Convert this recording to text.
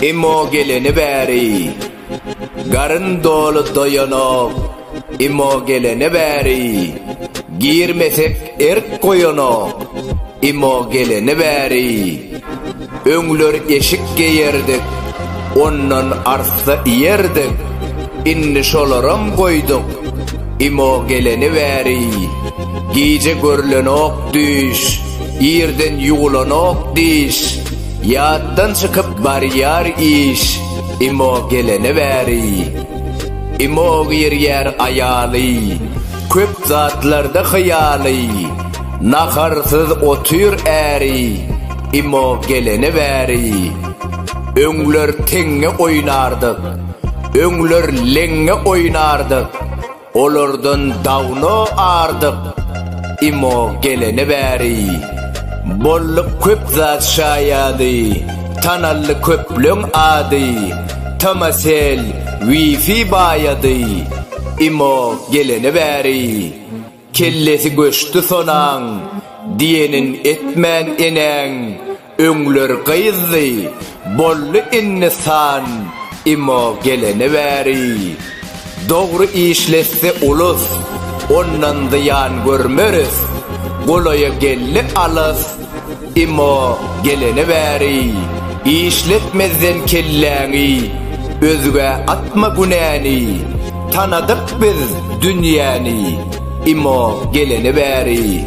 imo geleni bäri. Garın dolu doyanok, imo geleni bäri. Girmesek erk koyanok, imo geleni bäri. Öňler eşik geyerdik, ondan arsa iyerdik. İnni şolaram koyduk, imo geleni bäri. Gece görlenok düş, yerden yuğulanok diş. Yattan çıkıp bariyar iş, imo geleni bäri. Imo yer ayali, köp zatlarda hayali. Nakarsız otur äri, imo geleni bäri. Öňler teňe oýnardyk, öňler leňe oýnardyk. Olardan dawno ardyk, imo geleni bäri. Bolluk köp zat şaýady, tanally köplüň ady. Tamasel wifi baýady, imo geleni bäri. Kellesi göçtü sonaň, diýenin etmän eneň. Öňler gyýzdy, bolly insan, imo geleni bäri. Dogry işletse ulus, ondan zyýan görmeriz. Golaya gelli alys, imo geleni bäri. İşletmezden kelläňi, özüge atma günäni. Tanadyk biz dünýäni, imo geleni bäri.